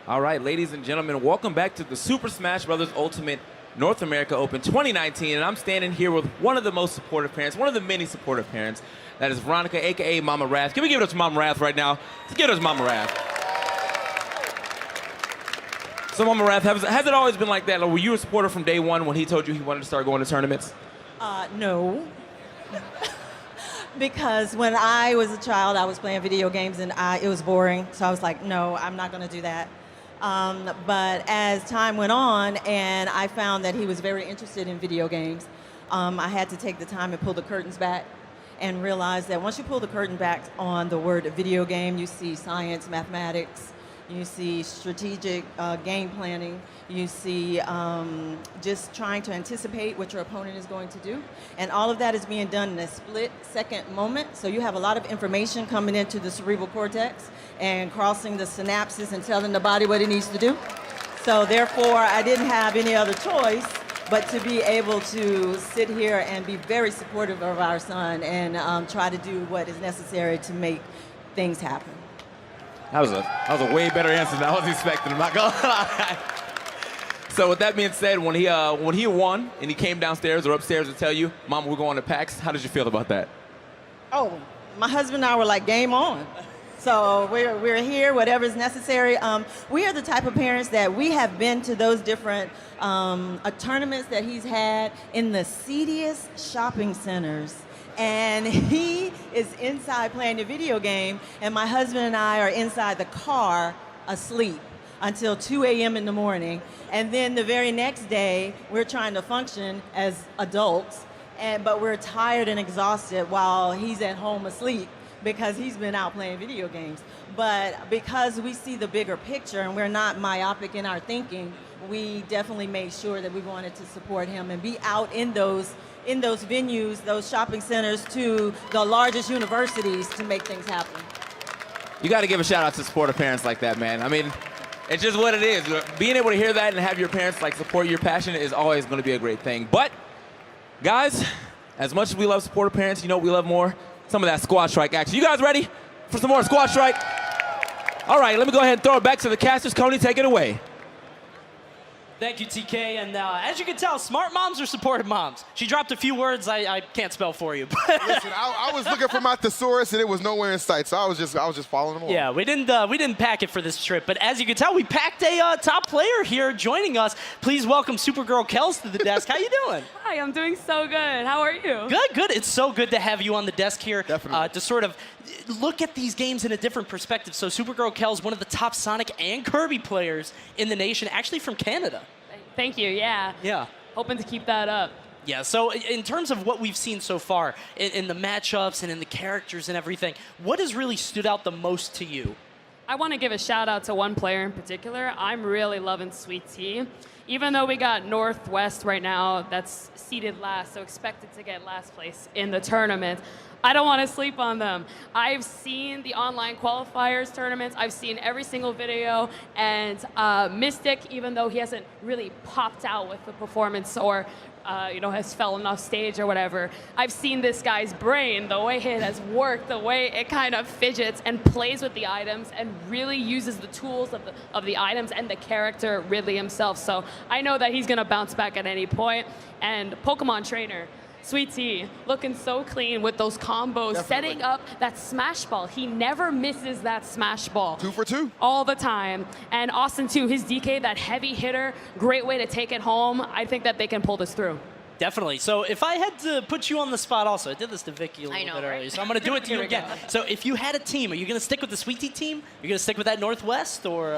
All right, ladies and gentlemen, welcome back to the Super Smash Bros. Ultimate North America Open 2019, and I'm standing here with one of the most supportive parents, one of the many supportive parents. That is Veronica, aka Mama Wrath. Can we give it up to Mama Wrath right now? Let's give it up to Mama Wrath. So Mama Wrath, has it always been like that? Or were you a supporter from day one when he told you he wanted to start going to tournaments? No. Because when I was a child, I was playing video games and it was boring. So I was like, no, I'm not going to do that. But as time went on and I found that he was very interested in video games, I had to take the time and pull the curtains back and realize that once you pull the curtain back on the word video game, you see science, mathematics, you see strategic game planning, you see just trying to anticipate what your opponent is going to do. And all of that is being done in a split-second moment. So you have a lot of information coming into the cerebral cortex and crossing the synapses and telling the body what it needs to do. So therefore, I didn't have any other choice but to be able to sit here and be very supportive of our son and try to do what is necessary to make things happen. That was a way better answer than I was expecting. I'm not gonna lie. So with that being said, when he won and he came downstairs or upstairs to tell you, Mom, we're going to PAX, how did you feel about that? Oh, my husband and I were like, game on. So we're here, whatever's necessary. We are the type of parents that we have been to those different tournaments that he's had in the seediest shopping centers. And he is inside playing the video game, and my husband and I are inside the car asleep until 2 a.m. in the morning. And then the very next day, we're trying to function as adults, but we're tired and exhausted while he's at home asleep because he's been out playing video games. But because we see the bigger picture and we're not myopic in our thinking, we definitely made sure that we wanted to support him and be out in those venues, those shopping centers, to the largest universities to make things happen. You got to give a shout out to supportive parents like that, man. I mean, it's just what it is. Being able to hear that and have your parents like support your passion is always going to be a great thing. But guys, as much as we love supportive parents, you know what we love more? Some of that squad strike action. You guys ready for some more squad strike? All right, let me go ahead and throw it back to the casters. Coney, take it away. Thank you, TK. And as you can tell, smart moms are supportive moms. She dropped a few words I can't spell for you. Listen, I was looking for my thesaurus and it was nowhere in sight, so I was just following them along. Yeah, we didn't pack it for this trip, but as you can tell, we packed a top player here joining us. Please welcome Supergirl Kels to the desk. How you doing? Hi, I'm doing so good. How are you? Good. It's so good to have you on the desk here. Definitely. To sort of look at these games in a different perspective. So Supergirl Kels, one of the top Sonic and Kirby players in the nation, actually from Canada. Thank you, yeah. Yeah. Hoping to keep that up. Yeah, so in terms of what we've seen so far, in the matchups and in the characters and everything, what has really stood out the most to you? I want to give a shout out to one player in particular. I'm really loving SWEETT. Even though we got Northwest right now that's seeded last, so expected to get last place in the tournament, I don't want to sleep on them. I've seen the online qualifiers tournaments. I've seen every single video. And Mystic, even though he hasn't really popped out with the performance or has fallen off stage or whatever, I've seen this guy's brain, the way it has worked, the way it kind of fidgets and plays with the items and really uses the tools of the items and the character Ridley himself. So I know that he's going to bounce back at any point. And Pokemon Trainer, SWEETT, looking so clean with those combos, Definitely. setting up that smash ball. He never misses that smash ball. 2 for 2. All the time. And Austin, too, his DK, that heavy hitter, great way to take it home. I think that they can pull this through. Definitely. So if I had to put you on the spot also, I did this to Vicky a little bit earlier, right? so I'm going to do it to you Here we again. go. So if you had a team, are you going to stick with the SWEETT team? Are you going to stick with that Northwest, or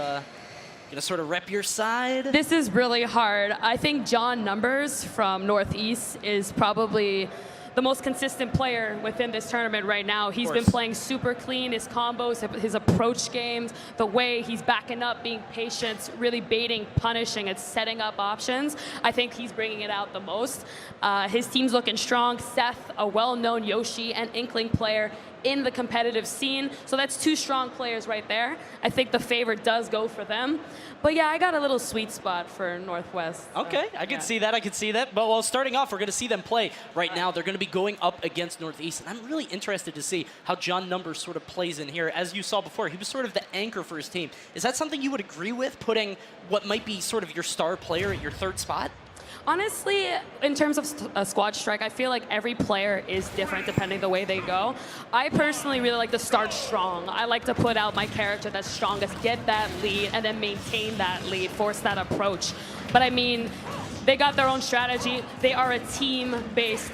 going to sort of rep your side? This is really hard. I think John Numbers from Northeast is probably the most consistent player within this tournament right now. He's been playing super clean, his combos, his approach games, the way he's backing up, being patient, really baiting, punishing, and setting up options. I think he's bringing it out the most. His team's looking strong. Seth, a well-known Yoshi and Inkling player, in the competitive scene. So that's 2 strong players right there. I think the favor does go for them. But yeah, I got a little sweet spot for Northwest. Okay, I can see that. I can see that. But while starting off, we're going to see them play right now. They're going to be going up against Northeast. And I'm really interested to see how John Numbers sort of plays in here. As you saw before, he was sort of the anchor for his team. Is that something you would agree with, putting what might be sort of your star player at your 3rd spot? Honestly, in terms of squad strike, I feel like every player is different depending the way they go. I personally really like to start strong. I like to put out my character that's strongest, get that lead, and then maintain that lead, force that approach. But I mean, they got their own strategy. They are a team-based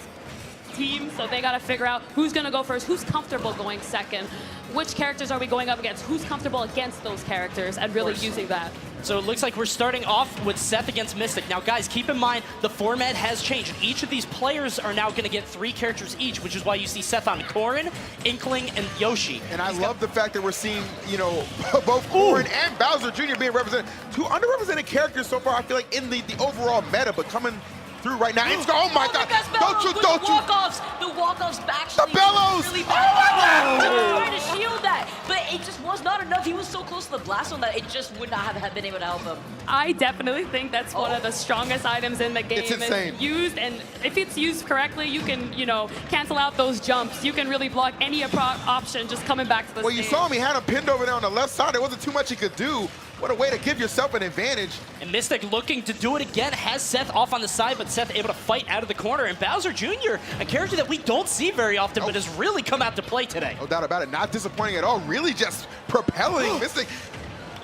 team, so they got to figure out who's going to go first, who's comfortable going second, which characters are we going up against, who's comfortable against those characters, and really using that. So it looks like we're starting off with Seth against Mystic. Now, guys, keep in mind, the format has changed. Each of these players are now going to get 3 characters each, which is why you see Seth on Corrin, Inkling, and Yoshi. And I love the fact that we're seeing, you know, both Corrin and Bowser Jr. being represented. 2 underrepresented characters so far, I feel like, in the overall meta, but coming through right now. It's oh my God! Don't you! The walk-offs actually the bellows! really bad. He was trying to shield that, but it just was not enough. He was so close to the blast on that it just would not have been able to help him. I definitely think that's one of the strongest items in the game. It's insane. Used, and if it's used correctly, you can, you know, cancel out those jumps. You can really block any option just coming back to the Well, stage. you saw him. He had him pinned over there on the left side. There wasn't too much he could do. What a way to give yourself an advantage. And Mystic looking to do it again, has Seth off on the side, but Seth able to fight out of the corner. And Bowser Jr., a character that we don't see very often, but has really come out to play today. No doubt about it. Not disappointing at all. Really just propelling Mystic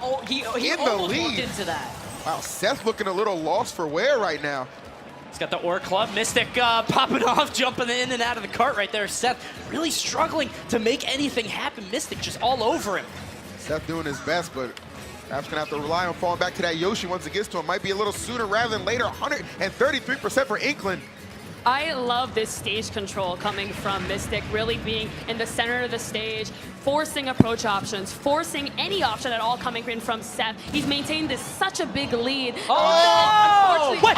Oh, he in the almost lead. walked into that. Wow, Seth looking a little lost for wear right now. He's got the Ore Club. Mystic popping off, jumping in and out of the cart right there. Seth really struggling to make anything happen. Mystic just all over him. Seth doing his best, but perhaps gonna have to rely on falling back to that Yoshi once it gets to him. Might be a little sooner rather than later. 133% for Inkling. I love this stage control coming from Mystic, really being in the center of the stage, forcing approach options, forcing any option at all coming in from Seth. He's maintained this such a big lead. Oh! What?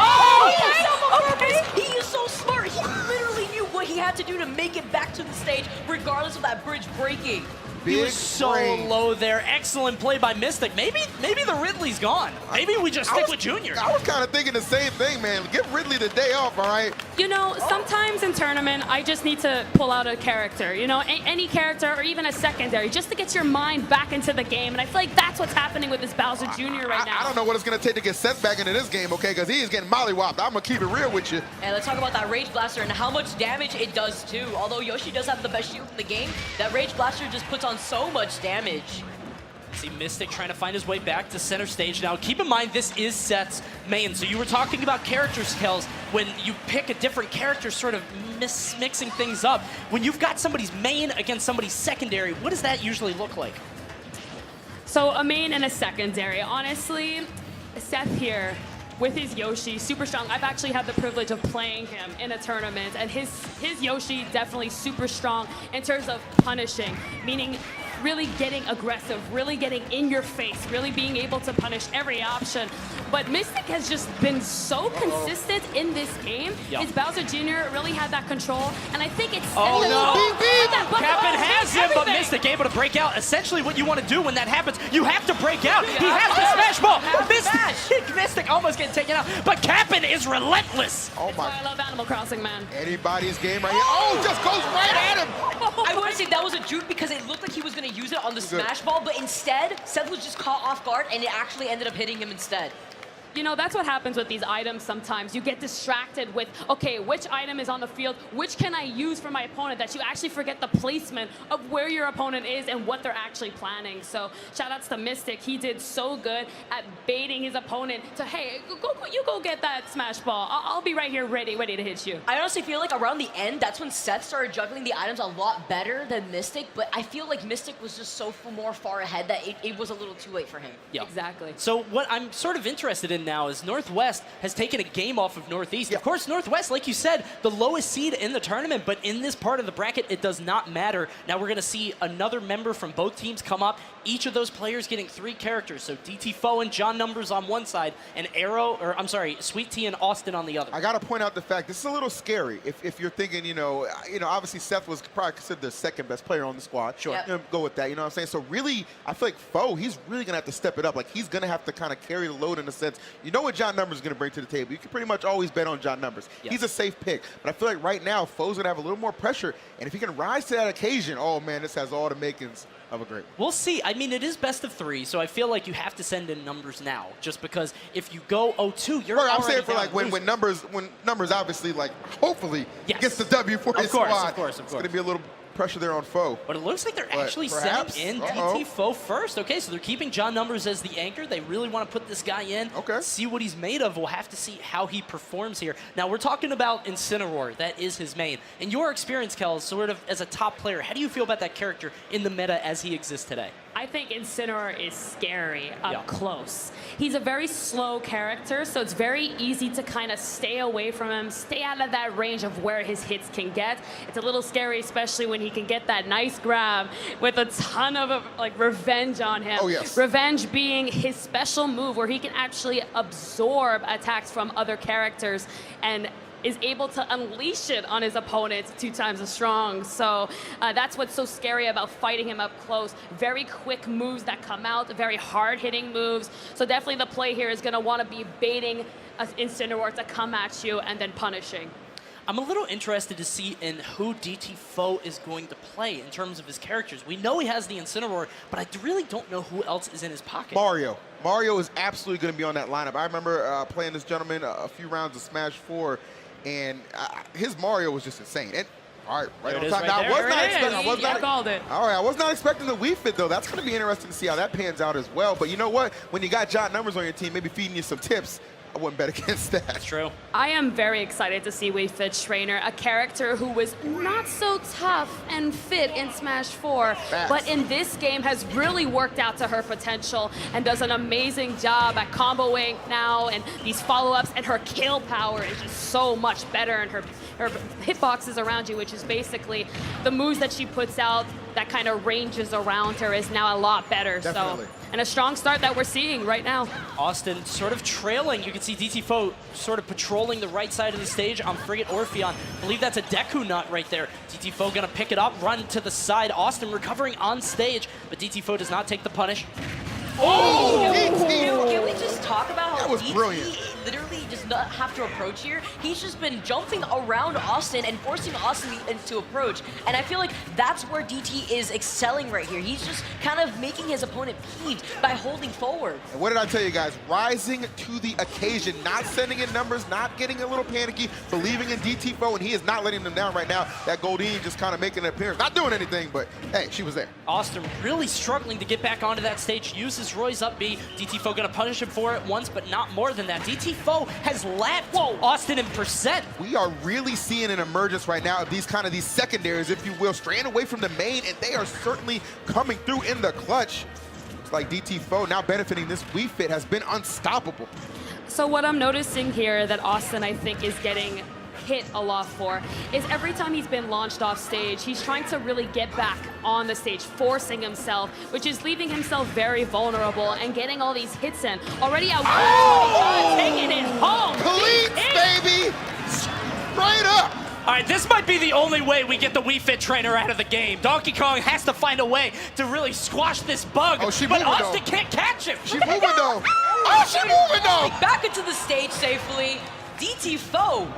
He is so smart. He literally knew what he had to do to make it back to the stage, regardless of that bridge breaking. He Big was so brain. low there. Excellent play by Mystic. Maybe the Ridley's gone. Maybe we just stick with Junior. I was kind of thinking the same thing, man. Give Ridley the day off, all right? You know, sometimes in tournament, I just need to pull out a character, you know, any character or even a secondary, just to get your mind back into the game. And I feel like that's what's happening with this Bowser Jr. right now. I don't know what it's going to take to get Seth back into this game, okay? Because he is getting mollywopped. I'm going to keep it real with you. And let's talk about that Rage Blaster and how much damage it does too. Although Yoshi does have the best shield in the game, that Rage Blaster just puts on so much damage. See Mystic trying to find his way back to center stage now. Keep in mind, this is Seth's main. So you were talking about character skills. When you pick a different character, sort of mixing things up. When you've got somebody's main against somebody's secondary, what does that usually look like? So a main and a secondary. Honestly, Seth here with his Yoshi, super strong. I've actually had the privilege of playing him in a tournament, and his Yoshi definitely super strong in terms of punishing, meaning really getting aggressive, really getting in your face, really being able to punish every option. But Mystic has just been so consistent in this game. Yep. His Bowser Jr. really had that control, and I think it's Oh no! Captain Captain has him, but Mystic able to break out. Essentially what you want to do when that happens, you have to break out. He has the smash ball. Mystic almost getting taken out, but Captain is relentless. Oh, That's my. why I love Animal Crossing, man. Anybody's game right here. Oh, just goes right at him. I want to say that was a juke because it looked like he was going to use it on the smash ball, but instead, Seth was just caught off guard and it actually ended up hitting him instead. You know, that's what happens with these items sometimes. You get distracted with, okay, which item is on the field? Which can I use for my opponent? That you actually forget the placement of where your opponent is and what they're actually planning. So shout outs to Mystic. He did so good at baiting his opponent to, hey, you go get that smash ball. I'll be right here ready to hit you. I honestly feel like around the end, that's when Seth started juggling the items a lot better than Mystic, but I feel like Mystic was just so more far ahead that it was a little too late for him. Yeah. Exactly. So what I'm sort of interested in question now is Northwest has taken a game off of Northeast. Of course, Northwest, like you said, the lowest seed in the tournament, but in this part of the bracket, it does not matter. Now we're going to see another member from both teams come up. Each of those players getting 3 characters. So DTFAUX and John Numbers on one side, and SWEETT and Austin on the other. I got to point out the fact this is a little scary. If you're thinking, obviously Seth was probably considered the second best player on the squad. Sure. Yep. Go with that. You know what I'm saying? So really, I feel like FAUX, he's really gonna have to step it up. Like he's gonna have to kind of carry the load in a sense. You know what John Numbers is gonna bring to the table. You can pretty much always bet on John Numbers. Yes. He's a safe pick. But I feel like right now, FAUX's gonna have a little more pressure. And if he can rise to that occasion, oh man, this has all the makings of a great one. We'll see. I mean, it is best of 3, so I feel like you have to send in Numbers now, just because if you go 0-2, you're I'm already saying for down like when numbers obviously like hopefully Yes. gets the W for his squad. Of course. It's gonna be a little pressure there on FAUX. But it looks like they're actually perhaps, sending in DTFAUX first. Okay, so they're keeping John Numbers as the anchor. They really want to put this guy in, see what he's made of. We'll have to see how he performs here. Now, we're talking about Incineroar. That is his main. In your experience, Kel, sort of as a top player, how do you feel about that character in the meta as he exists today? I think Incineroar is scary up close. He's a very slow character, so it's very easy to kind of stay away from him, stay out of that range of where his hits can get. It's a little scary, especially when he can get that nice grab with a ton of like revenge on him. Oh, yes. Revenge being his special move where he can actually absorb attacks from other characters and is able to unleash it on his opponent 2 times as strong. So that's what's so scary about fighting him up close. Very quick moves that come out, very hard-hitting moves. So definitely the play here is going to want to be baiting Incineroar to come at you and then punishing. I'm a little interested to see in who DTFAUX is going to play in terms of his characters. We know he has the Incineroar, but I really don't know who else is in his pocket. Mario is absolutely going to be on that lineup. I remember playing this gentleman a few rounds of Smash 4, and his Mario was just insane. And all right on time. Now, I was not expecting the Wii Fit, though. That's going to be interesting to see how that pans out as well. But you know what? When you got John Numbers on your team, maybe feeding you some tips, I wouldn't bet against that. That's true. I am very excited to see Wii Fit Trainer, a character who was not so tough and fit in Smash 4, but in this game has really worked out to her potential and does an amazing job at comboing now and these follow-ups, and her kill power is just so much better, and her hitboxes around you, which is basically the moves that she puts out that kind of ranges around her, is now a lot better. Definitely. So, and a strong start that we're seeing right now. Austin sort of trailing. You can see DTFAUX sort of patrolling the right side of the stage on Frigate Orpheon. I believe that's a Deku nut right there. DTFAUX gonna pick it up, run to the side. Austin recovering on stage, but DTFAUX does not take the punish. Can we just talk about how that was brilliant. Literally does not have to approach here? He's just been jumping around Austin and forcing Austin to approach. And I feel like that's where DT is excelling right here. He's just kind of making his opponent peeved by holding forward. And what did I tell you guys? Rising to the occasion, not sending in numbers, not getting a little panicky, believing in DTFAUX, and he is not letting them down right now. That Goldine just kind of making an appearance, not doing anything, but hey, she was there. Austin really struggling to get back onto that stage, uses Roy's up B. DTFAUX gonna punish him for it once, but not more than that. DTFAUX has lapped Austin in percent. We are really seeing an emergence right now of these secondaries, if you will, straying away from the main, and they are certainly coming through in the clutch. It's like DTFAUX now benefiting this Wii Fit has been unstoppable. So what I'm noticing here that Austin, I think, is getting hit a lot for is every time he's been launched off stage, he's trying to really get back on the stage, forcing himself, which is leaving himself very vulnerable and getting all these hits in. Already at taking it home. Cleats, baby! Straight up! All right, this might be the only way we get the Wii Fit Trainer out of the game. Donkey Kong has to find a way to really squash this bug, but Austin can't catch him. She's moving, though. Oh, she's moving, though! Back into the stage safely. DTFAUX.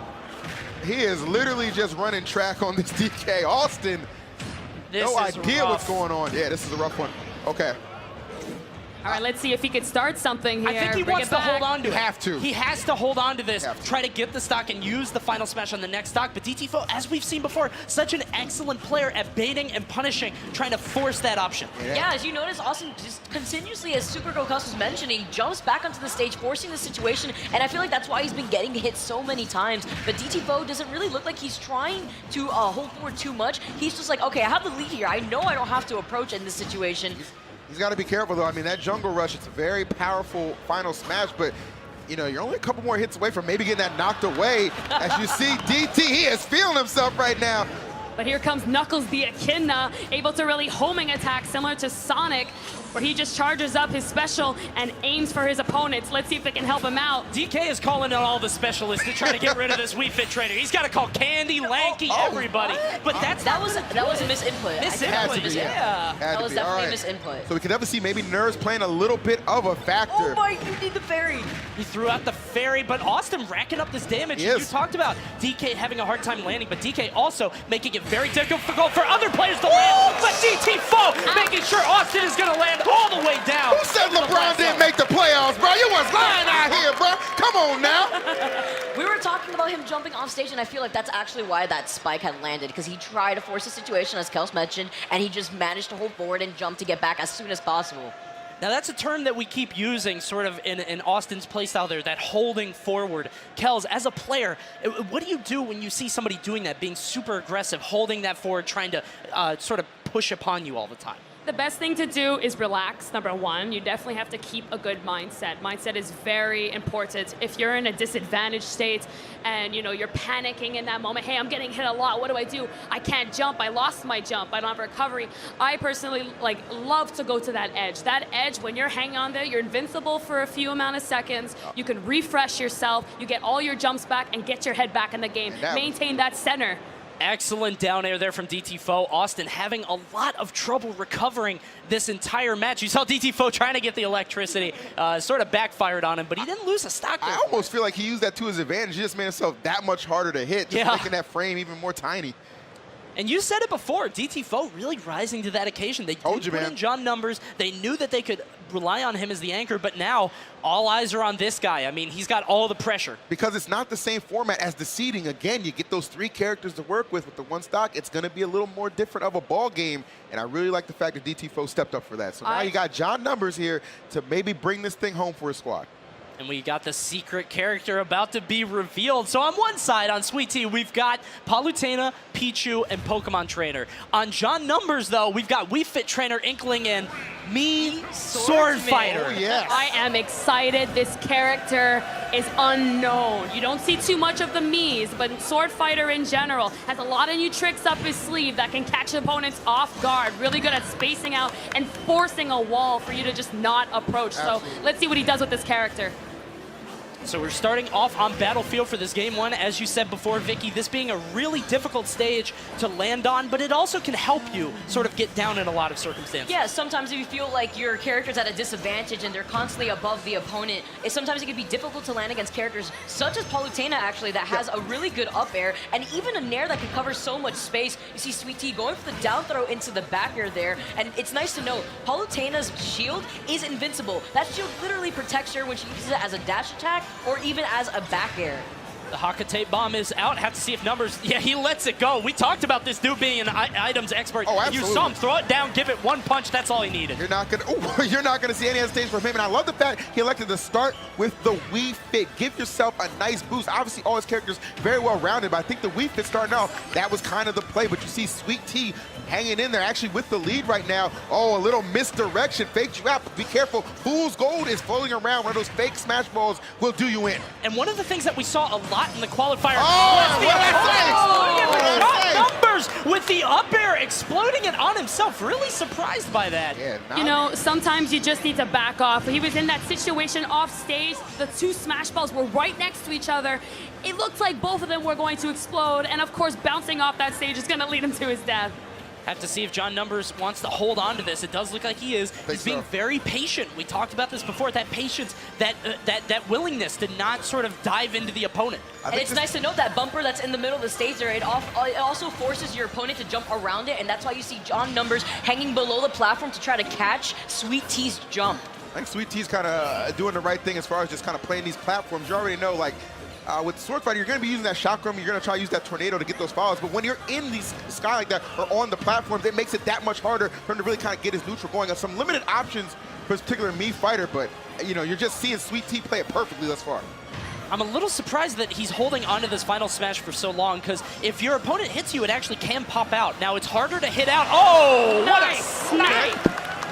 He is literally just running track on this DK. Austin, no idea what's going on. Yeah, this is a rough one. Okay. All right, let's see if he could start something here. I think he wants to hold on to it. Have to. He has to hold on to this, try to get the stock and use the final smash on the next stock. But DTFAUX, as we've seen before, such an excellent player at baiting and punishing, trying to force that option. Yeah, as you notice, Austin just continuously, as Super Go Cuss was mentioning, jumps back onto the stage, forcing the situation, and I feel like that's why he's been getting hit so many times. But DTFAUX doesn't really look like he's trying to hold forward too much. He's just like, okay, I have the lead here. I know I don't have to approach in this situation. He's got to be careful, though. I mean, that jungle rush, it's a very powerful final smash, but you know, you're only a couple more hits away from maybe getting that knocked away. As you see, DT, he is feeling himself right now. But here comes Knuckles the Echidna, able to really homing attack similar to Sonic, where he just charges up his special and aims for his opponents. Let's see if it can help him out. DK is calling on all the specialists to try to get rid of this Wii Fit trainer. He's got to call Candy, Lanky, everybody. But that was a misinput. Misinput, yeah. That was definitely a misinput. So we can definitely see maybe nerves playing a little bit of a factor. Oh my, you need the fairy. He threw out the fairy, but Austin racking up this damage. Yes. You talked about DK having a hard time landing, but DK also making it very difficult for other players to land. But DTFAUX making sure Austin is going to land all the way down. Who said LeBron didn't make the playoffs, bro? You was lying out here, bro. Come on now. We were talking about him jumping off stage, and I feel like that's actually why that spike had landed, because he tried to force the situation, as Kels mentioned, and he just managed to hold forward and jump to get back as soon as possible. Now that's a term that we keep using sort of in Austin's playstyle there, that holding forward. Kels, as a player, what do you do when you see somebody doing that, being super aggressive, holding that forward, trying to sort of push upon you all the time? The best thing to do is relax, number one. You definitely have to keep a good mindset. Mindset is very important. If you're in a disadvantaged state and you're panicking in that moment, hey, I'm getting hit a lot, what do? I can't jump, I lost my jump, I don't have recovery. I personally love to go to that edge. That edge, when you're hanging on there, you're invincible for a few amount of seconds. You can refresh yourself, you get all your jumps back and get your head back in the game. Maintain that center. Excellent down air there from DTFAUX. Austin having a lot of trouble recovering this entire match. You saw DTFAUX trying to get the electricity, sort of backfired on him, but he didn't lose a stock there. I almost feel like he used that to his advantage. He just made himself that much harder to hit, just making that frame even more tiny. And you said it before, DTFAUX really rising to that occasion. They did put in John Numbers. They knew that they could rely on him as the anchor, but now all eyes are on this guy. I mean, he's got all the pressure. Because it's not the same format as the seeding. Again, you get those 3 characters to work with the one stock. It's going to be a little more different of a ball game, and I really like the fact that DTFAUX stepped up for that. So now you got John Numbers here to maybe bring this thing home for his squad. And we got the secret character about to be revealed. So on one side, on SWEETT, we've got Palutena, Pichu, and Pokemon Trainer. On John Numbers, though, we've got Wii Fit Trainer, Inkling, and Mean Sword Fighter. Oh, yes. I am excited. This character is unknown. You don't see too much of the Miis, but Sword Fighter in general has a lot of new tricks up his sleeve that can catch opponents off guard. Really good at spacing out and forcing a wall for you to just not approach. So let's see what he does with this character. So we're starting off on Battlefield for this game 1. As you said before, Vicky, this being a really difficult stage to land on, but it also can help you sort of get down in a lot of circumstances. Yeah, sometimes if you feel like your character's at a disadvantage and they're constantly above the opponent, sometimes it can be difficult to land against characters such as Palutena, actually, that has a really good up air and even a nair that can cover so much space. You see SWEETT going for the down throw into the back air there, and it's nice to know Palutena's shield is invincible. That shield literally protects her when she uses it as a dash attack or even as a back air. The Hakate bomb is out. Have to see if Numbers, yeah, he lets it go. We talked about this dude being an items expert. Oh, absolutely. You saw him throw it down, give it one punch. That's all he needed. You're not gonna see any hesitation from him. And I love the fact he elected to start with the Wii Fit. Give yourself a nice boost. Obviously, all his characters very well rounded, but I think the Wii Fit starting off, that was kind of the play. But you see SWEETT hanging in there, actually with the lead right now. Oh, a little misdirection, faked you out. Be careful. Fool's Gold is floating around. One of those fake smash balls will do you in. And one of the things that we saw a lot in the qualifier Numbers with the up air exploding it on himself. Really surprised by that. Yeah, sometimes you just need to back off. He was in that situation off stage. The 2 smash balls were right next to each other. It looked like both of them were going to explode, and of course, bouncing off that stage is going to lead him to his death. Have to see if John Numbers wants to hold on to this. It does look like he is. He's being very patient. We talked about this before. That patience, that willingness to not sort of dive into the opponent. And it's nice to note that bumper that's in the middle of the stage there. It also forces your opponent to jump around it, and that's why you see John Numbers hanging below the platform to try to catch SWEETT's jump. I think SWEETT's kind of doing the right thing as far as just kind of playing these platforms. You already know, like, with Sword Fighter, you're going to be using that chakram, you're going to try to use that tornado to get those follows, but when you're in the sky like that or on the platforms, it makes it that much harder for him to really kind of get his neutral going. Some limited options for this particular Mii fighter, but you're just seeing SWEETT play it perfectly thus far. I'm a little surprised that he's holding onto this final smash for so long, because if your opponent hits you, it actually can pop out. Now it's harder to hit out. Oh, what a snipe!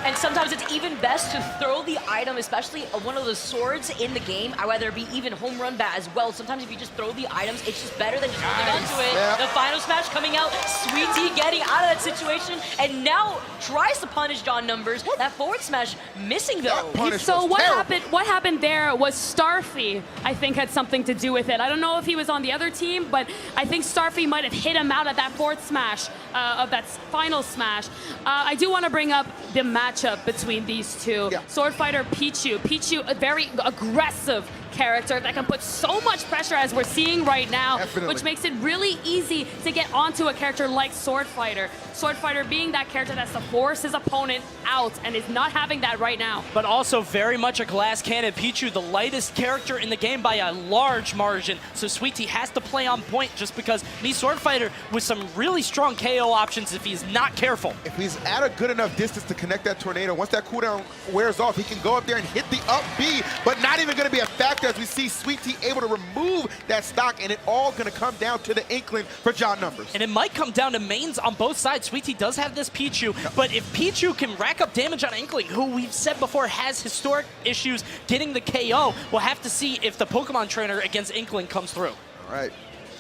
And sometimes it's even best to throw the item, especially one of the swords in the game, whether it be even home run bat as well. Sometimes if you just throw the items, it's just better than just holding on to it. Yep. The final smash coming out, SWEETT getting out of that situation, and now tries to punish John Numbers. That forward smash missing though. So what happened there was Starfy, I think, had something to do with it. I don't know if he was on the other team, but I think Starfy might have hit him out at that fourth smash of that final smash. I do want to bring up the matchup between these two. Yeah. Sword Fighter Pichu. Pichu, a very aggressive character that can put so much pressure, as we're seeing right now, Definitely. which makes it really easy to get onto a character like Sword Fighter. Sword Fighter being that character that's to force his opponent out, and is not having that right now. But also very much a glass cannon. Pichu, the lightest character in the game by a large margin. So SWEETT has to play on point, just because Sword Fighter with some really strong KO options if he's not careful. If he's at a good enough distance to connect that tornado, once that cooldown wears off, he can go up there and hit the up B, but not even going to be a factor as we see SWEETT able to remove that stock, and it all going to come down to the Inkling for John Numbers. And it might come down to mains on both sides. SWEETT does have this Pichu, but if Pichu can rack up damage on Inkling, who we've said before has historic issues getting the KO, we'll have to see if the Pokemon trainer against Inkling comes through. All right.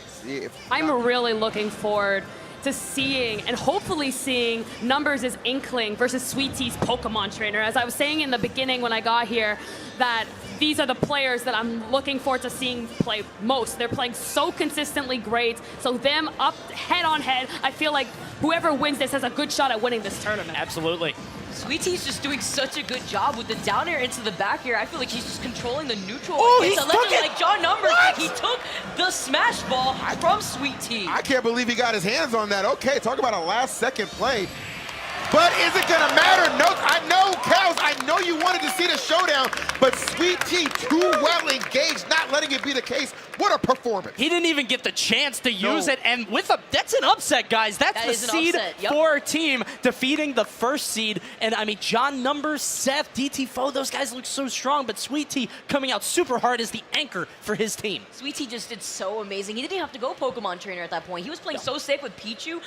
See if I'm really looking forward to seeing, and hopefully seeing, Numbers as Inkling versus SWEETT's Pokemon trainer. As I was saying in the beginning when I got here, that these are the players that I'm looking forward to seeing play most. They're playing so consistently great, so them up head on head, I feel like whoever wins this has a good shot at winning this tournament. Absolutely. SWEETT's just doing such a good job with the down air into the back air. I feel like he's just controlling the neutral. Oh, it's he a legend took it! like John Numbers. What? He took the smash ball from SWEETT. I can't believe he got his hands on that. Okay, talk about a last-second play. But is it going to matter? No, I know, Kels, I know you wanted to see the showdown, but SWEETT too well engaged, not letting it be the case. What a performance. He didn't even get the chance to use it, and that's an upset, guys. That's That the is an seed upset, yep. for our team, defeating the first seed. And I mean, John Numbers, Seth, DTFAUX, those guys look so strong, but SWEETT coming out super hard as the anchor for his team. SWEETT just did so amazing. He didn't even have to go Pokemon trainer at that point. He was playing so safe with Pichu.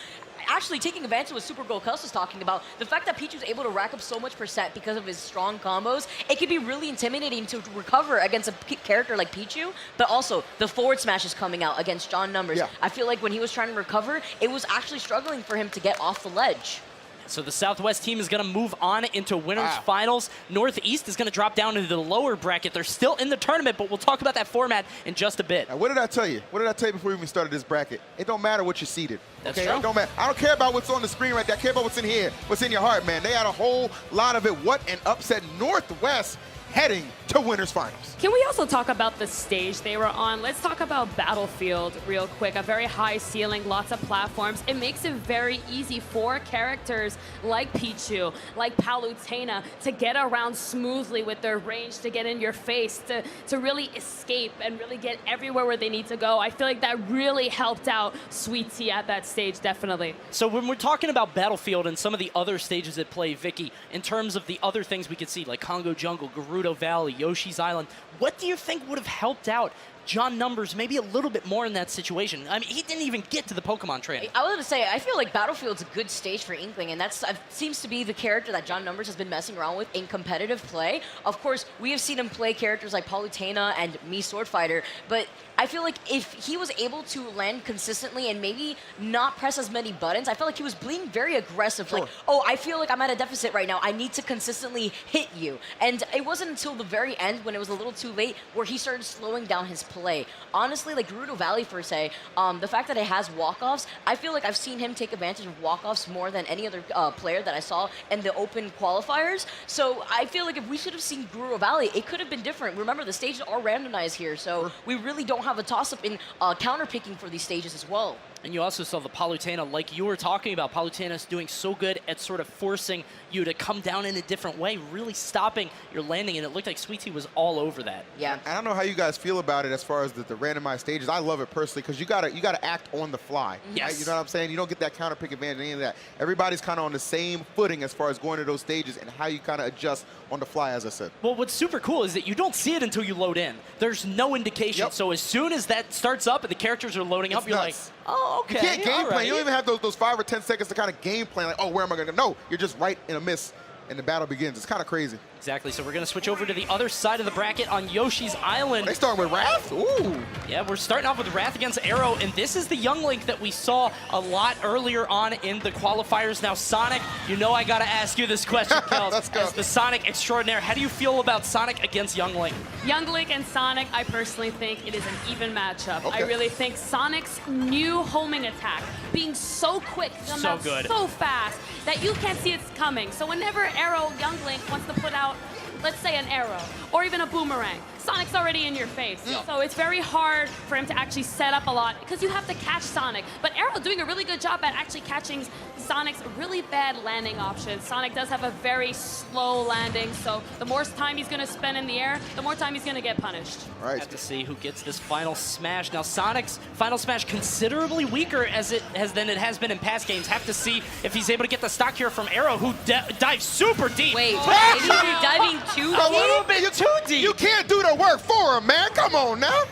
Actually taking advantage of what Super Girl Cuss was talking about, the fact that Pichu's able to rack up so much percent because of his strong combos, it can be really intimidating to recover against a character like Pichu, but also the forward smash is coming out against John Numbers. Yeah. I feel like when he was trying to recover, it was actually struggling for him to get off the ledge. So the Southwest team is going to move on into winners finals. Northeast is going to drop down into the lower bracket. They're still in the tournament, but we'll talk about that format in just a bit. Now, what did I tell you? What did I tell you before we even started this bracket? It don't matter what you're seated. That's okay? true. It don't matter. I don't care about what's on the screen right there. I care about what's in here, what's in your heart, man. They had a whole lot of it. What an upset. Northwest heading to winners finals. Can we also talk about the stage they were on? Let's talk about Battlefield real quick. A very high ceiling, lots of platforms. It makes it very easy for characters like Pichu, like Palutena, to get around smoothly with their range, to get in your face, to really escape and really get everywhere where they need to go. I feel like that really helped out SWEETT at that stage, definitely. So when we're talking about Battlefield and some of the other stages that play, Vicky, in terms of the other things we could see, like Congo Jungle, Gerudo Valley, Yoshi's Island, what do you think would have helped out John Numbers maybe a little bit more in that situation? I mean, he didn't even get to the Pokemon trainer. I was going to say, I feel like Battlefield's a good stage for Inkling, and that seems to be the character that John Numbers has been messing around with in competitive play. Of course, we have seen him play characters like Palutena and Sword Fighter, but I feel like if he was able to land consistently and maybe not press as many buttons, I felt like he was being very aggressive. Sure. Like, oh, I feel like I'm at a deficit right now. I need to consistently hit you. And it wasn't until the very end, when it was a little too late, where he started slowing down his play. Honestly, like Gerudo Valley, per se, the fact that it has walk-offs, I feel like I've seen him take advantage of walk-offs more than any other player that I saw in the open qualifiers. So I feel like if we should have seen Gerudo Valley, it could have been different. Remember, the stages are randomized here, so we really don't have a toss-up in counter-picking for these stages as well. And you also saw the Palutena, like you were talking about. Palutena's doing so good at sort of forcing you to come down in a different way, really stopping your landing, and it looked like SWEETT was all over that. Yeah. I don't know how you guys feel about it as far as the randomized stages. I love it personally because you gotta act on the fly. Yes. Right? You know what I'm saying? You don't get that counter pick advantage, any of that. Everybody's kind of on the same footing as far as going to those stages and how you kind of adjust on the fly, as I said. Well, what's super cool is that you don't see it until you load in. There's no indication. Yep. So as soon as that starts up and the characters are loading up, you're nuts. like, oh, okay. You can't game all plan. right. You don't even have those 5 or 10 seconds to kind of game plan, like, oh, where am I going to go? No, you're just right in a miss. and the battle begins. It's kind of crazy. Exactly. So we're going to switch over to the other side of the bracket on Yoshi's Island. They starting with Wrath? Ooh. Yeah, we're starting off with Wrath against AAROW, and this is the Young Link that we saw a lot earlier on in the qualifiers. Now, Sonic, you know I got to ask you this question, Kels. Let's go. As the Sonic extraordinaire, how do you feel about Sonic against Young Link? Young Link and Sonic, I personally think it is an even matchup. Okay. I really think Sonic's new homing attack, being so quick, So good. so fast, that you can't see it's coming. So whenever AAROW Young Link wants to put out, let's say an arrow, or even a boomerang, Sonic's already in your face. So it's very hard for him to actually set up a lot, because you have to catch Sonic. But AAROW doing a really good job at actually catching Sonic's really bad landing options. Sonic does have a very slow landing, so the more time he's going to spend in the air, the more time he's going to get punished. All right. Have to see who gets this final smash. Now, Sonic's final smash considerably weaker than it has been in past games. Have to see if he's able to get the stock here from AAROW, who dives super deep. Wait, maybe you're diving too deep? A little bit too deep. You can't do the work for him, man. Come on now.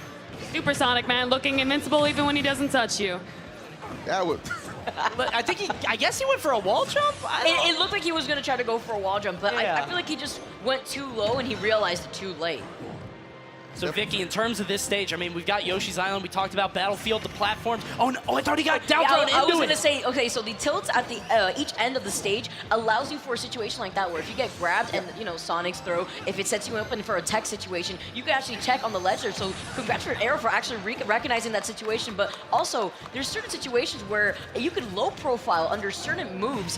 Supersonic, man, looking invincible even when he doesn't touch you. That would. I guess he went for a wall jump? It looked like he was going to try to go for a wall jump, but Yeah. I feel like he just went too low and he realized it too late. So, Vicky, in terms of this stage, I mean, we've got Yoshi's Island. We talked about Battlefield, the platforms. Oh, no, I thought he got down thrown into it. I was going to say, okay, so the tilts at the each end of the stage allows you for a situation like that where if you get grabbed and, you know, Sonic's throw, if it sets you up for a tech situation, you can actually check on the ledge there. So congrats for AAROW for actually recognizing that situation. But also, there's certain situations where you can low profile under certain moves,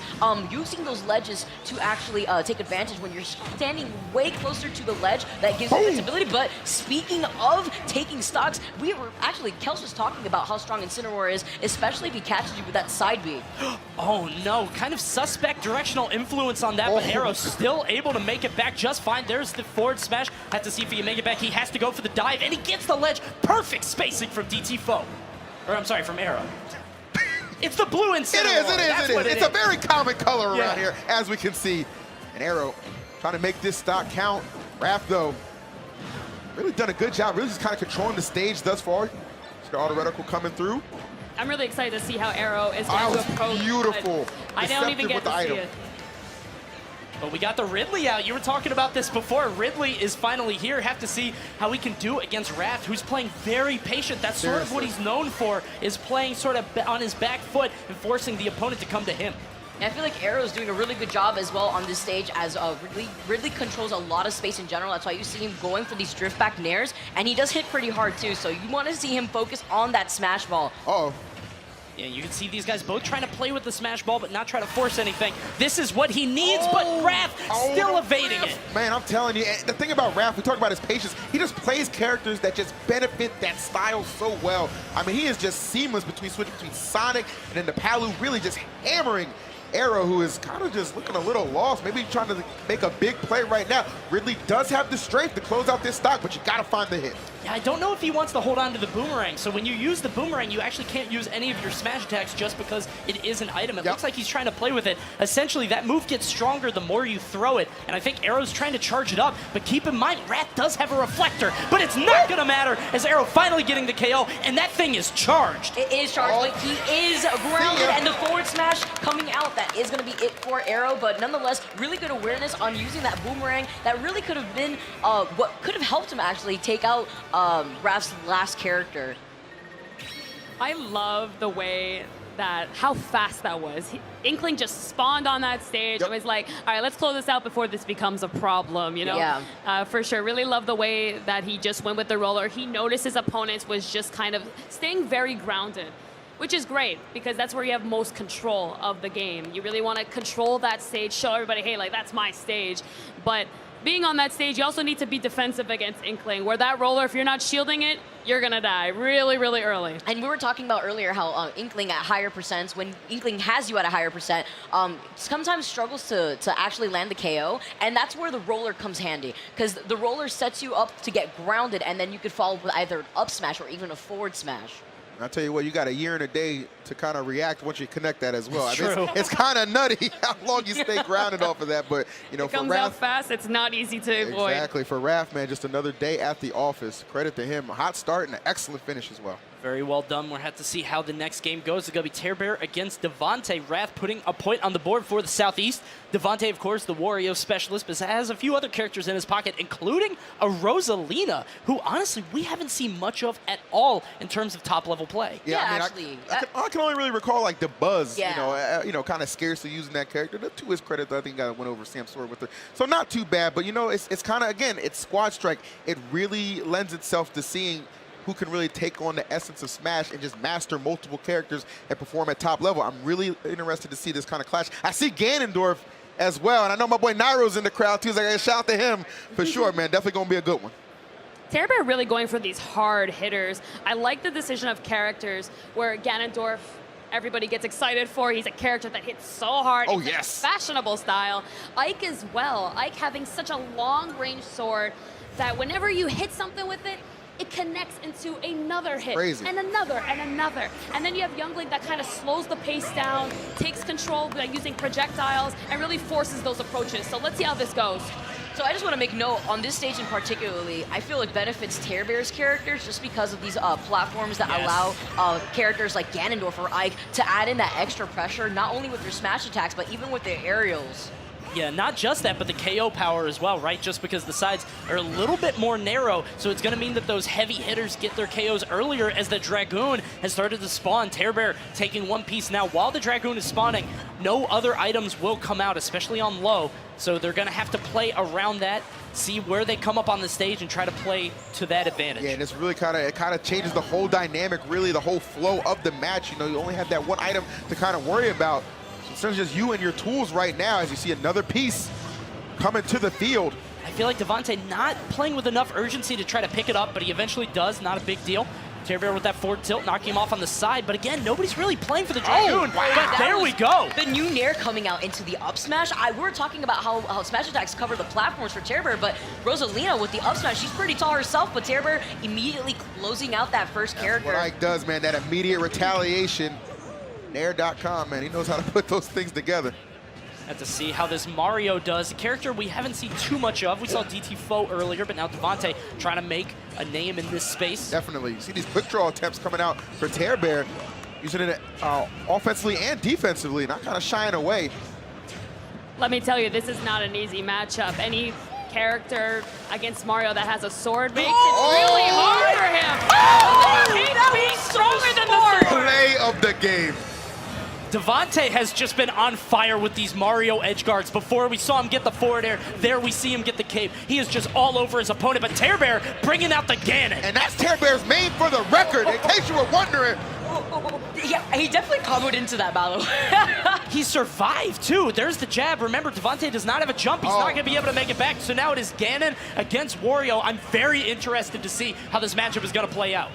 using those ledges to actually take advantage when you're standing way closer to the ledge. That gives you invincibility. But speaking of taking stocks, we were actually, Kels was talking about how strong Incineroar is, especially if he catches you with that side B. Oh, no. Kind of suspect directional influence on that, but AAROW still able to make it back just fine. There's the forward smash. Have to see if he can make it back. He has to go for the dive, and he gets the ledge. Perfect spacing from DTFAUX. Or, I'm sorry, from AAROW. It's the blue Incineroar. It is. It's a very common color around Yeah. here, as we can see. And AAROW trying to make this stock count. Wrath, though, really done a good job, really just kind of controlling the stage thus far. The auto reticle coming through. I'm really excited to see how AAROW is going to approach. Beautiful. I don't even get to see it. But we got the Ridley out. You were talking about this before. Ridley is finally here. Have to see how he can do against Wrath, who's playing very patient. That's sort of what he's known for, is playing sort of on his back foot and forcing the opponent to come to him. And I feel like AAROW is doing a really good job as well on this stage, as Ridley controls a lot of space in general. That's why you see him going for these drift back nairs, and he does hit pretty hard too. So you want to see him focus on that smash ball. Yeah, you can see these guys both trying to play with the smash ball, but not try to force anything. This is what he needs, but Wrath still evading it. Man, I'm telling you, the thing about Wrath, we talk about his patience, he just plays characters that just benefit that style so well. I mean, he is just seamless switching between Sonic and then the Palu, really just hammering AAROW, who is kind of just looking a little lost, maybe trying to make a big play right now. Ridley does have the strength to close out this stock, but you got to find the hit. Yeah, I don't know if he wants to hold on to the boomerang. So when you use the boomerang, you actually can't use any of your smash attacks just because it is an item. It looks like he's trying to play with it. Essentially, that move gets stronger the more you throw it, and I think AAROW's trying to charge it up. But keep in mind, Wrath does have a reflector, but it's not going to matter as AAROW finally getting the KO, and that thing is charged. It is charged, but he is grounded, and the forward smash coming out. That is going to be it for AAROW, but nonetheless, really good awareness on using that boomerang. That really could have been what could have helped him actually take out Wrath's last character. I love the way that, how fast that was. Inkling just spawned on that stage. I was like, all right, let's close this out before this becomes a problem, you know? Yeah. For sure. Really love the way that he just went with the roller. He noticed his opponents was just kind of staying very grounded, which is great because that's where you have most control of the game. You really want to control that stage, show everybody, hey, like, that's my stage. But being on that stage, you also need to be defensive against Inkling, where that roller, if you're not shielding it, you're going to die really, really early. And we were talking about earlier how Inkling at higher percents, when Inkling has you at a higher percent, sometimes struggles to actually land the KO, and that's where the roller comes handy, because the roller sets you up to get grounded, and then you could follow with either an up smash or even a forward smash. I'll tell you what, you got a year and a day to kind of react once you connect that as well. True. It's kind of nutty how long you stay grounded off of that, but you know, It for comes Wrath, out fast, it's not easy to avoid. exactly. For Wrath, man, just another day at the office. Credit to him. A hot start and an excellent finish as well. Very well done. We'll have to see how the next game goes. It's going to be TEARBEAR against DEVONTE. Wrath putting a point on the board for the Southeast. DEVONTE, of course, the Wario specialist, but has a few other characters in his pocket, including a Rosalina, who honestly we haven't seen much of at all in terms of top-level play. Yeah, I mean, actually. I can only really recall like the Buzz, Yeah. you know, kind of scarcely using that character. To his credit, I think I went over Sam Sword with her, so not too bad. But you know, it's kind of, again, it's Squad Strike. It really lends itself to seeing who can really take on the essence of Smash and just master multiple characters and perform at top level. I'm really interested to see this kind of clash. I see Ganondorf as well, and I know my boy Nairo's in the crowd too, so I gotta shout out to him for sure, man. Definitely gonna be a good one. TEARBEAR really going for these hard hitters. I like the decision of characters where Ganondorf, everybody gets excited for. He's a character that hits so hard. Oh, it's yes. a fashionable style. Ike as well. Ike having such a long-range sword that whenever you hit something with it, it connects into another hit, Crazy. and another, and another. And then you have Youngling that kind of slows the pace down, takes control by using projectiles, and really forces those approaches. So let's see how this goes. So I just want to make note, on this stage in particularly, I feel it benefits TEARBEAR's characters just because of these platforms that allow characters like Ganondorf or Ike to add in that extra pressure, not only with their smash attacks, but even with their aerials. Yeah, not just that, but the KO power as well, right? Just because the sides are a little bit more narrow, so it's going to mean that those heavy hitters get their KOs earlier as the Dragoon has started to spawn. TEARBEAR taking one piece now. While the Dragoon is spawning, no other items will come out, especially on low, so they're going to have to play around that, see where they come up on the stage and try to play to that advantage. Yeah, and it's really kind of changes the whole dynamic, really the whole flow of the match. You know, you only have that one item to kind of worry about. So it's just you and your tools right now as you see another piece coming to the field. I feel like DEVONTE not playing with enough urgency to try to pick it up, but he eventually does, not a big deal. TEARBEAR with that forward tilt, knocking him off on the side, but again, nobody's really playing for the Dragoon. wow. But there we go. The new Nair coming out into the up smash. We were talking about how smash attacks cover the platforms for TEARBEAR, but Rosalina with the up smash, she's pretty tall herself, but TEARBEAR immediately closing out that first character. What Ike does, man, that immediate retaliation. Nair.com, man, he knows how to put those things together. Have to see how this Mario does. A character we haven't seen too much of. We saw DTFAUX earlier, but now DEVONTE trying to make a name in this space. Definitely. You see these quick draw attempts coming out for TEARBEAR, using it offensively and defensively, not kind of shying away. Let me tell you, this is not an easy matchup. Any character against Mario that has a sword makes it really hard for him. He's being stronger than the sword. Play of the game. DEVONTE has just been on fire with these Mario edge guards. Before we saw him get the forward air, there we see him get the cape. He is just all over his opponent, but TEARBEAR bringing out the Ganon. And that's TEARBEAR's main for the record, in case you were wondering. Yeah, he definitely comboed into that battle. He survived too. There's the jab. Remember, DEVONTE does not have a jump. He's not going to be able to make it back. So now it is Ganon against Wario. I'm very interested to see how this matchup is going to play out.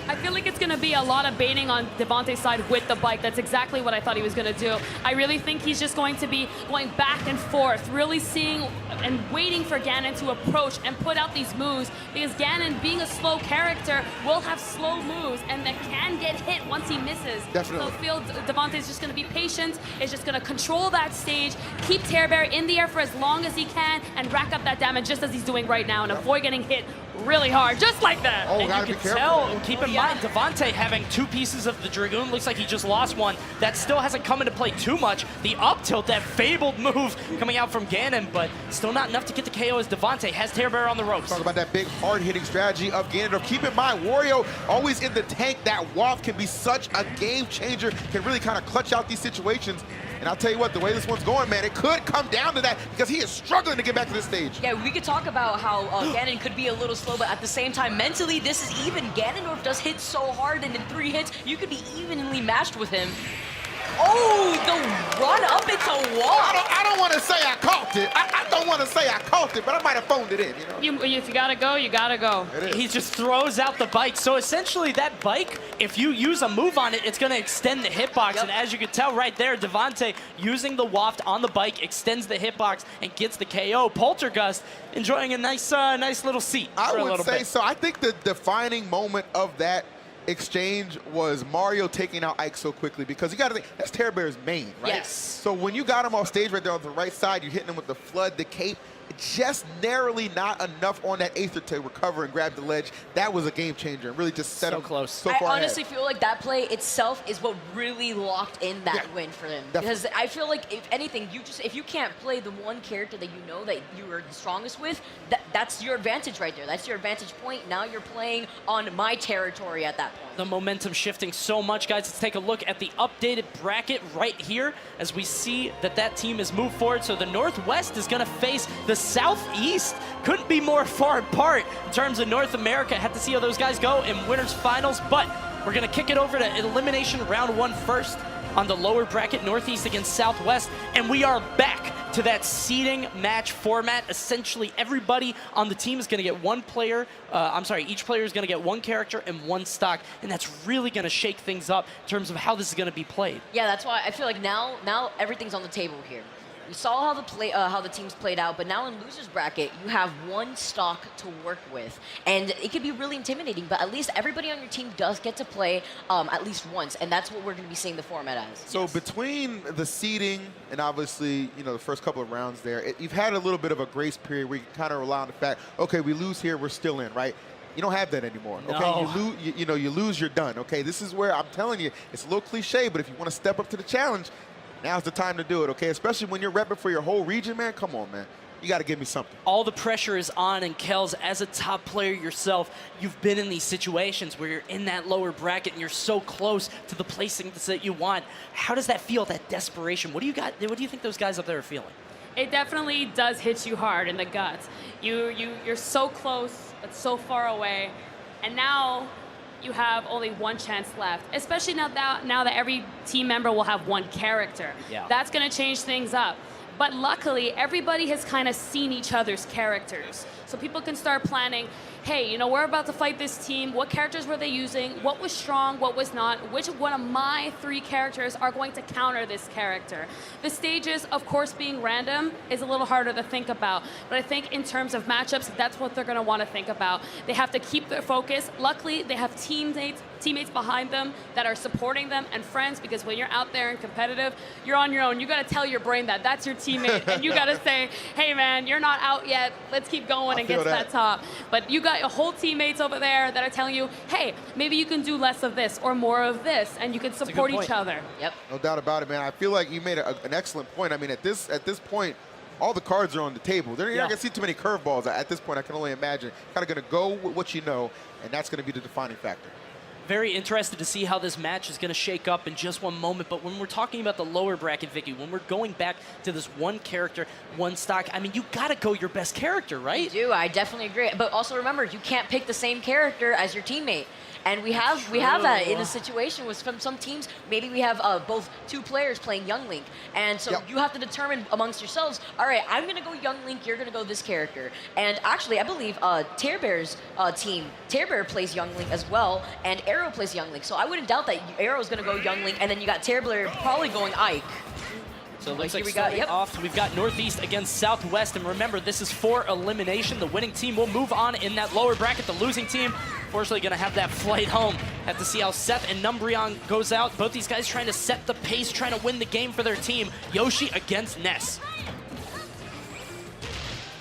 I feel like it's going to be a lot of baiting on DEVONTE's side with the bike. That's exactly what I thought he was going to do. I really think he's just going to be going back and forth, really seeing and waiting for Ganon to approach and put out these moves, because Ganon, being a slow character, will have slow moves and that can get hit once he misses. Definitely. So I feel DEVONTE's just going to be patient, is just going to control that stage, keep TEARBEAR in the air for as long as he can, and rack up that damage just as he's doing right now and avoid getting hit really hard, just like that. Oh, And gotta you be can careful. tell, keep in mind, DEVONTE having two pieces of the Dragoon. Looks like he just lost one. That still hasn't come into play too much. The up tilt, that fabled move coming out from Ganon, but still not enough to get the KO as DEVONTE has TEARBEAR on the ropes. Talk about that big hard-hitting strategy of Ganondorf. Keep in mind, Wario always in the tank. That waft can be such a game changer, can really kind of clutch out these situations. And I'll tell you what, the way this one's going, man, it could come down to that because he is struggling to get back to this stage. Yeah, we could talk about how Ganon could be a little slow, but at the same time, mentally, this is even. Ganondorf does hit so hard, and in 3 hits, you could be evenly matched with him. Oh, the run up into wall. I don't want to say I caught it. I don't want to say I caught it, but I might have phoned it in, you know? If you gotta go, you gotta go. He just throws out the bike. So essentially that bike, if you use a move on it, it's going to extend the hitbox. Yep. And as you can tell right there, DEVONTE using the waft on the bike extends the hitbox and gets the KO. Poltergust enjoying a nice little seat I for a would little say bit. so. I think the defining moment of that exchange was Mario taking out Ike so quickly, because you got to think, that's TEARBEAR's main, right? Yes. So when you got him off stage right there on the right side, you're hitting him with the flood, the cape, just narrowly not enough on that Aether to recover and grab the ledge. That was a game changer and really just set So him close. so far I honestly ahead. feel like that play itself is what really locked in that win for him. Definitely. Because I feel like, if anything, if you can't play the one character that you know that you are the strongest with, that's your advantage right there. That's your advantage point. Now you're playing on my territory at that point. The momentum shifting so much, guys. Let's take a look at the updated bracket right here as we see that team has moved forward. So the Northwest is going to face the Southeast. Couldn't be more far apart in terms of North America. Had to see how those guys go in winners finals, but we're going to kick it over to elimination round 1 first on the lower bracket, Northeast against Southwest, and we are back to that seeding match format. Essentially, everybody on the team is going to get one player. Each player is going to get one character and one stock, and that's really going to shake things up in terms of how this is going to be played. Yeah, that's why I feel like now everything's on the table here. We saw how the teams played out, but now in losers bracket, you have one stock to work with, and it could be really intimidating. But at least everybody on your team does get to play at least once, and that's what we're going to be seeing the format as. So between the seeding and obviously, you know, the first couple of rounds there, you've had a little bit of a grace period where you can kind of rely on the fact, okay, we lose here, we're still in, right? You don't have that anymore. No. Okay, you lose, you're done. Okay, this is where I'm telling you, it's a little cliche, but if you want to step up to the challenge, now's the time to do it, okay? Especially when you're repping for your whole region, man. Come on, man. You got to give me something. All the pressure is on, and Kels, as a top player yourself, you've been in these situations where you're in that lower bracket and you're so close to the placings that you want. How does that feel, that desperation? What do you think those guys up there are feeling? It definitely does hit you hard in the guts. You're so close, but so far away, and now you have only one chance left, especially now that every team member will have one character. Yeah. That's going to change things up. But luckily, everybody has kind of seen each other's characters. So people can start planning, hey, you know, we're about to fight this team. What characters were they using? What was strong? What was not? Which one of my 3 characters are going to counter this character? The stages, of course, being random is a little harder to think about. But I think in terms of matchups, that's what they're going to want to think about. They have to keep their focus. Luckily, they have teammates behind them that are supporting them, and friends, because when you're out there and competitive, you're on your own. You got to tell your brain that that's your teammate, and you got to say, hey man, you're not out yet. Let's keep going and get to that top. But you got your whole teammates over there that are telling you, hey, maybe you can do less of this or more of this, and you can support each other. Yep. No doubt about it, man. I feel like you made an excellent point. I mean, at this point, all the cards are on the table. You're not going to see too many curveballs. At this point, I can only imagine. Kind of going to go with what you know, and that's going to be the defining factor. Very interested to see how this match is going to shake up in just one moment. But when we're talking about the lower bracket, Vicky, when we're going back to this one character, one stock, I mean, you got to go your best character, right? You do. I definitely agree. But also remember, you can't pick the same character as your teammate. And we have that in a situation with some teams. Maybe we have both 2 players playing Young Link, and so you have to determine amongst yourselves. All right, I'm gonna go Young Link. You're gonna go this character. And actually, I believe TEARBEAR's team, TEARBEAR plays Young Link as well, and AAROW plays Young Link. So I wouldn't doubt that AAROW's gonna go Young Link, and then you got TEARBEAR probably going Ike. So it looks like starting off, we've got Northeast against Southwest, and remember, this is for elimination. The winning team will move on in that lower bracket. The losing team, unfortunately, going to have that flight home. Have to see how SETH and NUMBREON goes out. Both these guys trying to set the pace, trying to win the game for their team. Yoshi against Ness.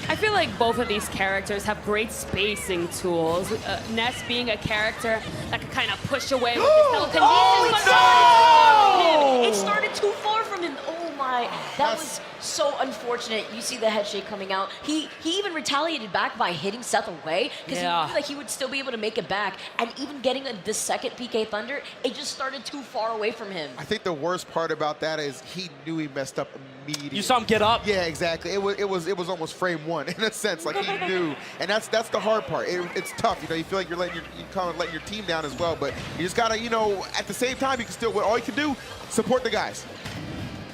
I feel like both of these characters have great spacing tools. Ness being a character that can kind of push away with his telekinesis. Oh, no! It started too far from him. Oh my, that was so unfortunate. You see the head shake coming out. He even retaliated back by hitting SETH away, because he knew that he would still be able to make it back. And even getting the second PK Thunder, it just started too far away from him. I think the worst part about that is he knew he messed up immediately. You saw him get up? Yeah, exactly. It was almost frame 1 in a sense, like he knew. And that's the hard part. It's tough, you know. You feel like you're kind of letting your team down as well, but you just gotta, you know, at the same time, you can still, all you can do, support the guys.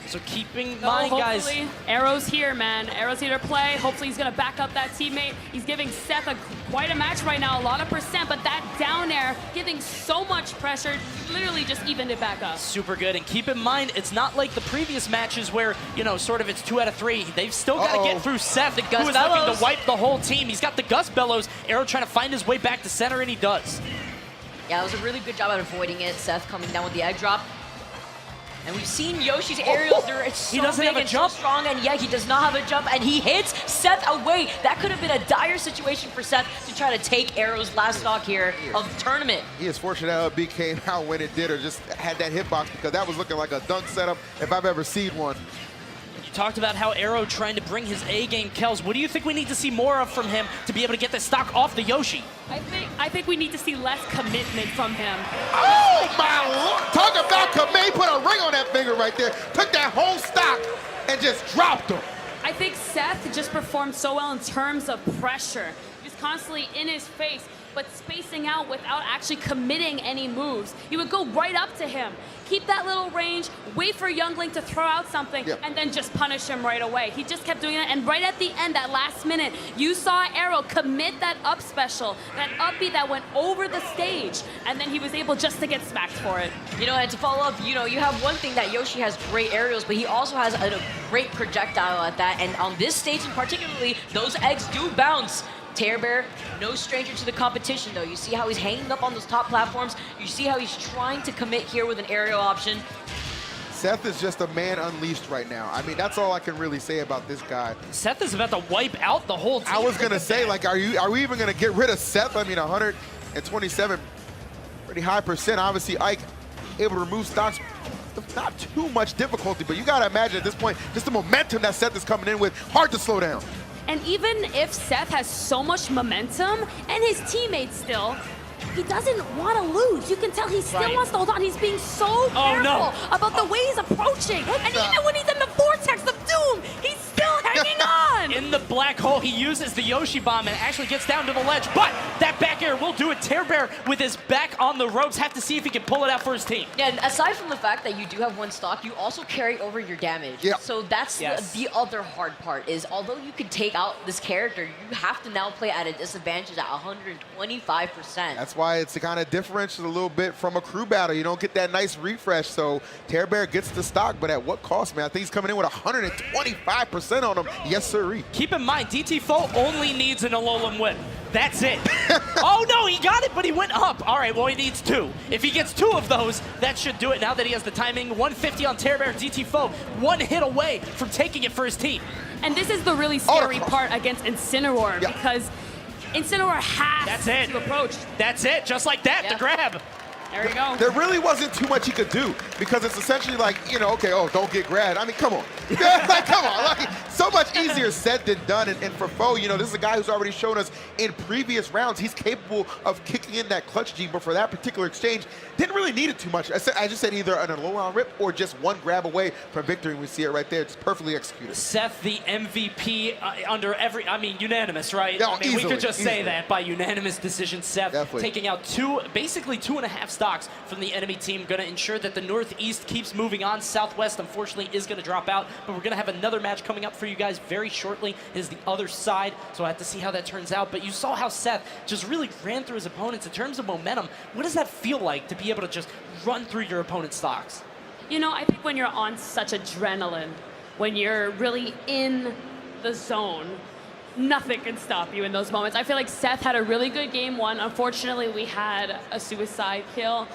So keeping in mind, guys. AAROW's here, man. AAROW's here to play. Hopefully he's going to back up that teammate. He's giving SETH quite a match right now, a lot of percent, but that down air giving so much pressure, literally just evened it back up. Super good. And keep in mind, it's not like the previous matches where, you know, sort of it's 2 out of 3. They've still got to get through SETH, who is looking to wipe the whole team. He's got the Gus Bellows. AAROW trying to find his way back to center, and he does. Yeah, it was a really good job at avoiding it. Seth coming down with the egg drop. And we've seen Yoshi's aerials, they're so big and so strong, and yeah, he does not have a jump, and he hits Seth away. That could have been a dire situation for Seth to try to take Arrow's last stock here of the tournament. He is fortunate that LB came out when it did, or just had that hitbox, because that was looking like a dunk setup if I've ever seen one. Talked about how AAROW trying to bring his A game. Kels, what do you think we need to see more of from him to be able to get the stock off the Yoshi? I think we need to see less commitment from him. Oh my Lord! Talk about commit. Put a ring on that finger right there. Took that whole stock and just dropped him. I think Seth just performed so well in terms of pressure. He was constantly in his face, but spacing out without actually committing any moves. He would go right up to him, keep that little range, wait for Youngling to throw out something, and then just punish him right away. He just kept doing that, and right at the end, that last minute, you saw AAROW commit that up special, that up B that went over the stage, and then he was able just to get smacked for it. You know, and to follow up, you know, you have one thing that Yoshi has great aerials, but he also has a great projectile at that, and on this stage in particularly, those eggs do bounce. TEARBEAR, no stranger to the competition though. You see how he's hanging up on those top platforms. You see how he's trying to commit here with an aerial option. Seth is just a man unleashed right now. I mean, that's all I can really say about this guy. Seth is about to wipe out the whole team. I was gonna say, like, are we even gonna get rid of Seth? I mean, 127, pretty high percent. Obviously, Ike able to remove stocks. Not too much difficulty, but you gotta imagine at this point, just the momentum that Seth is coming in with, hard to slow down. And even if Seth has so much momentum, and his teammates still, he doesn't want to lose. You can tell he still wants to hold on. He's being so careful about the way he's approaching. And even when he's in the vortex of doom, he's still hanging on. In the black hole, he uses the Yoshi bomb and actually gets down to the ledge. But that back air will do it. TEARBEAR with his back on the ropes. Have to see if he can pull it out for his team. Yeah, and aside from the fact that you do have one stock, you also carry over your damage. Yeah. So that's the other hard part is, although you can take out this character, you have to now play at a disadvantage at 125%. That's why it's kind of differential a little bit from a crew battle. You don't get that nice refresh, so TEARBEAR gets the stock, but at what cost, man? I think he's coming in with 125% on him. Yes, sir. Keep in mind, DTFAUX only needs an Alolan Whip. That's it. Oh, no, he got it, but he went up. All right, well, he needs two. If he gets two of those, that should do it. Now that he has the timing, 150 on TEARBEAR. DTFAUX, one hit away from taking it for his team. And this is the really scary part against Incineroar, because Incineroar has to approach. That's it, just like that, the grab. There you go. There really wasn't too much he could do, because it's essentially like, you know, okay, oh, don't get grabbed. I mean, come on. Like, come on. Like, so much easier said than done. And for Faux, you know, this is a guy who's already shown us in previous rounds he's capable of kicking in that clutch gene, but for that particular exchange, didn't really need it too much. I just said either an Alolan Rip or just one grab away from victory, and we see it right there. It's perfectly executed. Seth, the MVP under every, I mean, unanimous, right? No, I mean, easily, we could just say that by unanimous decision. Seth taking out basically 2.5 stocks from the enemy team, going to ensure that the Northeast keeps moving on. Southwest, unfortunately, is going to drop out, but we're going to have another match coming up for you guys very shortly. It is the other side, so I have to see how that turns out. But you saw how Seth just really ran through his opponents in terms of momentum. What does that feel like to be able to just run through your opponent's stocks? You know, I think when you're on such adrenaline, when you're really in the zone, nothing can stop you in those moments. I feel like Seth had a really good game one. Unfortunately, we had a suicide kill.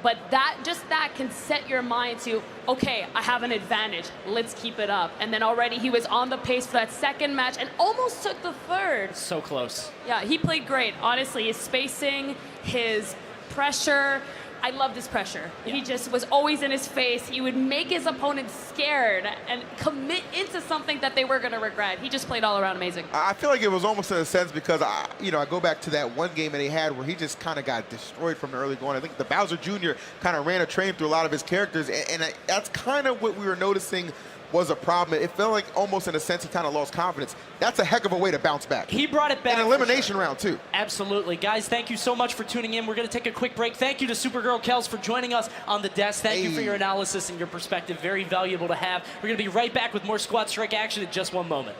But just that can set your mind to, okay, I have an advantage, let's keep it up. And then already he was on the pace for that second match and almost took the third. So close. Yeah, he played great. Honestly, his spacing, his pressure, I loved his pressure. Yeah. He just was always in his face. He would make his opponents scared and commit into something that they were going to regret. He just played all around amazing. I feel like it was almost in a sense because, I go back to that one game that he had where he just kind of got destroyed from the early going. I think the Bowser Jr. kind of ran a train through a lot of his characters, and that's kind of what we were noticing was a problem. It felt like almost in a sense he kind of lost confidence. That's a heck of a way to bounce back. He brought it back. An elimination round, too. Absolutely. Guys, thank you so much for tuning in. We're going to take a quick break. Thank you to Supergirl Kels for joining us on the desk. Thank you for your analysis and your perspective. Very valuable to have. We're going to be right back with more Squad Strike action in just one moment.